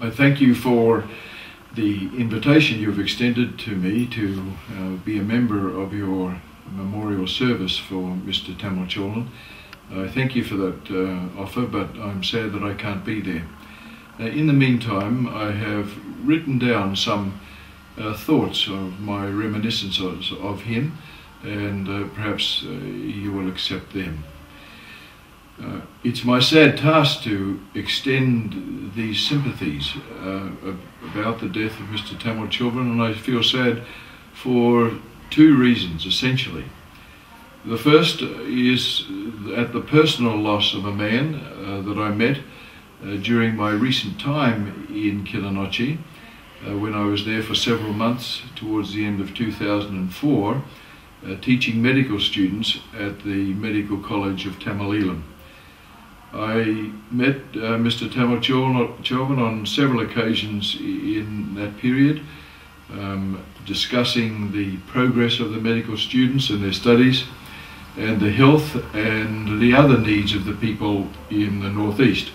I thank you for the invitation you've extended to me to be a member of your memorial service for Mr. Thamilchelvan. I thank you for that offer, but I'm sad that I can't be there. In the meantime, I have written down some thoughts of my reminiscences of him, and perhaps you will accept them. It's my sad task to extend these sympathies about the death of Mr. Thamilchelvan, and I feel sad for two reasons, essentially. The first is at the personal loss of a man that I met during my recent time in Kilinochchi, when I was there for several months towards the end of 2004, teaching medical students at the Medical College of Thamilchelvan. I met Mr. Thamilchelvan on several occasions in that period, discussing the progress of the medical students and their studies, and the health and the other needs of the people in the Northeast.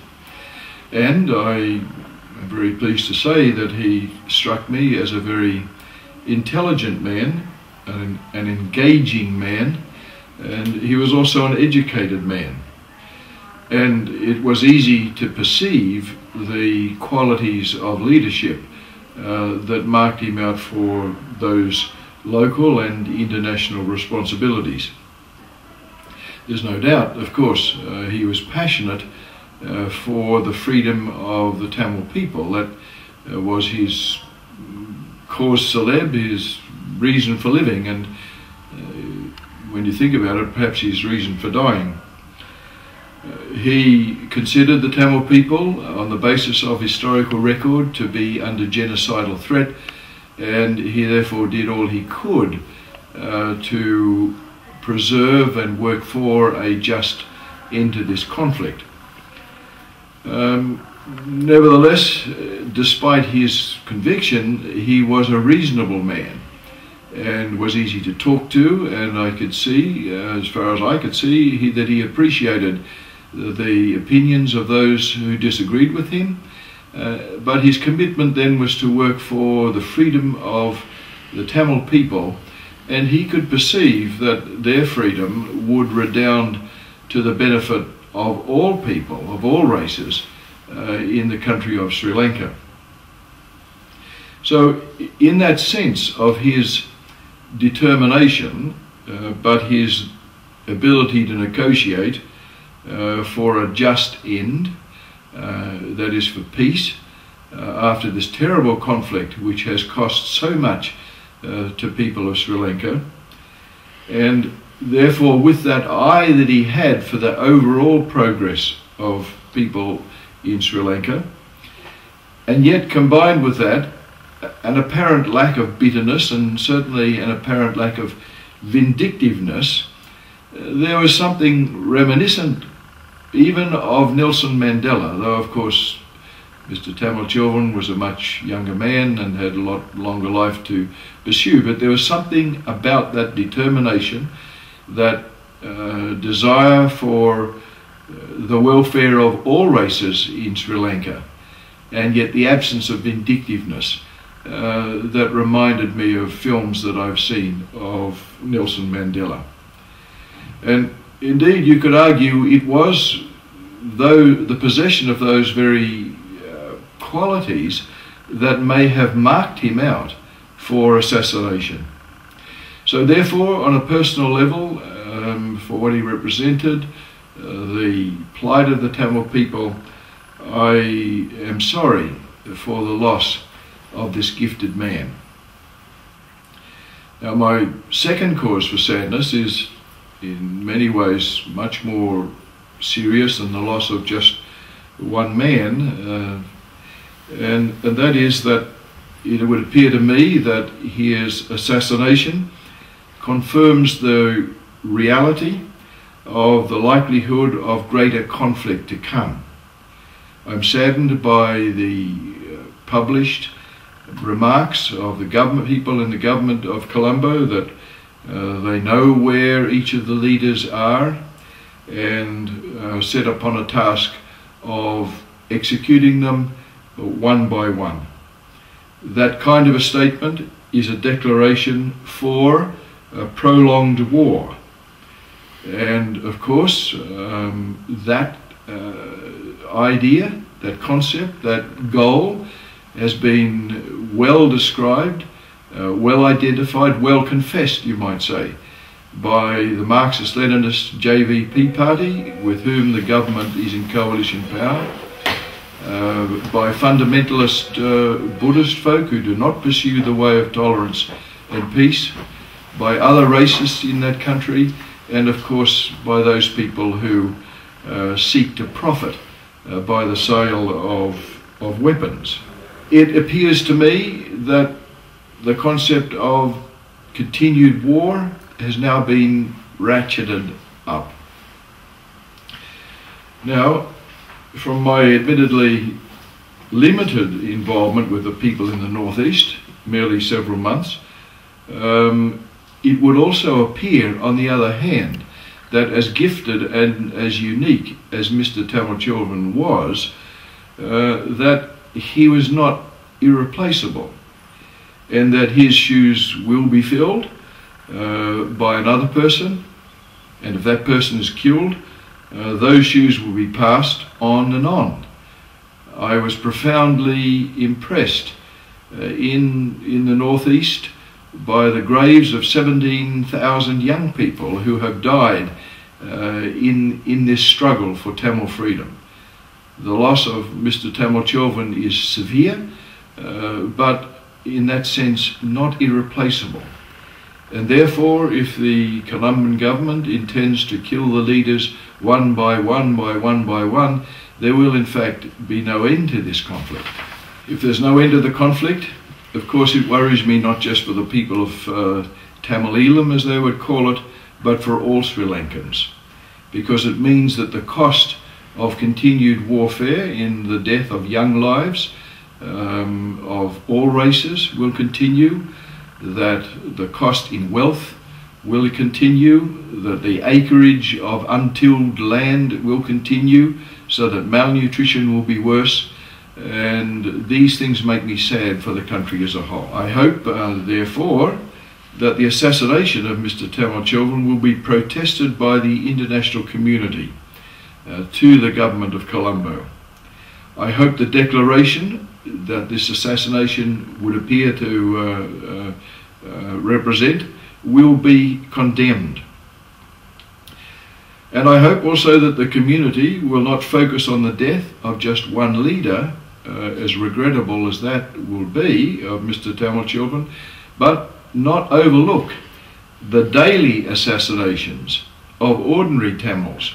And I am very pleased to say that he struck me as a very intelligent man, an engaging man, and he was also an educated man. And it was easy to perceive the qualities of leadership that marked him out for those local and international responsibilities. There's no doubt, of course, he was passionate for the freedom of the Tamil people. That was his cause célèbre, his reason for living, and when you think about it, perhaps his reason for dying. He considered the Tamil people, on the basis of historical record, to be under genocidal threat, and he therefore did all he could to preserve and work for a just end to this conflict. Nevertheless, despite his conviction, he was a reasonable man and was easy to talk to, and I could see, as far as I could see, that he appreciated the opinions of those who disagreed with him, but his commitment then was to work for the freedom of the Tamil people, and he could perceive that their freedom would redound to the benefit of all people, of all races, in the country of Sri Lanka. So in that sense of his determination, but his ability to negotiate for a just end, that is for peace, after this terrible conflict which has cost so much to people of Sri Lanka, and therefore with that eye that he had for the overall progress of people in Sri Lanka, and yet combined with that an apparent lack of bitterness and certainly an apparent lack of vindictiveness, there was something reminiscent even of Nelson Mandela, though of course Mr. Thamilchelvan was a much younger man and had a lot longer life to pursue, but there was something about that determination, that desire for the welfare of all races in Sri Lanka, and yet the absence of vindictiveness that reminded me of films that I've seen of Nelson Mandela. And indeed, you could argue it was the possession of those very qualities that may have marked him out for assassination. So therefore, on a personal level, for what he represented, the plight of the Tamil people, I am sorry for the loss of this gifted man. Now, my second cause for sadness is in many ways much more serious than the loss of just one man, and that is that it would appear to me that his assassination confirms the reality of the likelihood of greater conflict to come. I'm saddened by the published remarks of the government people in the government of Colombo that they know where each of the leaders are and set upon a task of executing them one by one. That kind of a statement is a declaration for a prolonged war. And of course, that idea, that concept, that goal has been well described, well identified, well confessed, you might say, by the Marxist-Leninist JVP party, with whom the government is in coalition power, by fundamentalist Buddhist folk who do not pursue the way of tolerance and peace, by other racists in that country, and of course by those people who seek to profit by the sale of weapons. It appears to me that the concept of continued war has now been ratcheted up. Now, from my admittedly limited involvement with the people in the Northeast, merely several months, it would also appear, on the other hand, that as gifted and as unique as Mr. Thamilchelvan was, that he was not irreplaceable, and that his shoes will be filled by another person, and if that person is killed, those shoes will be passed on and on. I was profoundly impressed in the Northeast by the graves of 17,000 young people who have died in this struggle for Tamil freedom. The loss of Mr. Thamilchelvan is severe, but in that sense not irreplaceable. And therefore, if the Colombian government intends to kill the leaders one by one, there will in fact be no end to this conflict. If there's no end to the conflict, of course it worries me not just for the people of Tamil Elam, as they would call it, but for all Sri Lankans, because it means that the cost of continued warfare in the death of young lives of all races will continue, that the cost in wealth will continue, that the acreage of untilled land will continue, so that malnutrition will be worse, and these things make me sad for the country as a whole. I hope, therefore, that the assassination of Mr. Thamilchelvan will be protested by the international community to the government of Colombo. I hope the declaration that this assassination would appear to represent will be condemned. And I hope also that the community will not focus on the death of just one leader, as regrettable as that will be, of Mr. Thamilchelvan, but not overlook the daily assassinations of ordinary Tamils,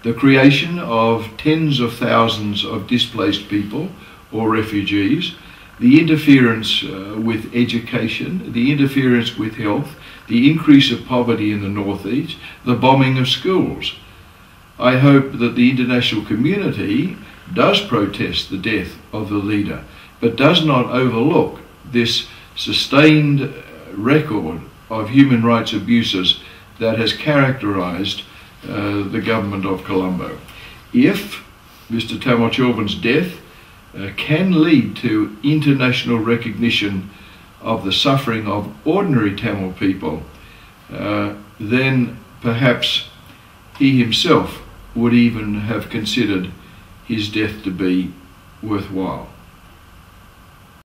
the creation of tens of thousands of displaced people or refugees, the interference with education, the interference with health, the increase of poverty in the Northeast, the bombing of schools. I hope that the international community does protest the death of the leader, but does not overlook this sustained record of human rights abuses that has characterized the government of Colombo. If Mr. Thamilchelvan's death can lead to international recognition of the suffering of ordinary Tamil people, then perhaps he himself would even have considered his death to be worthwhile.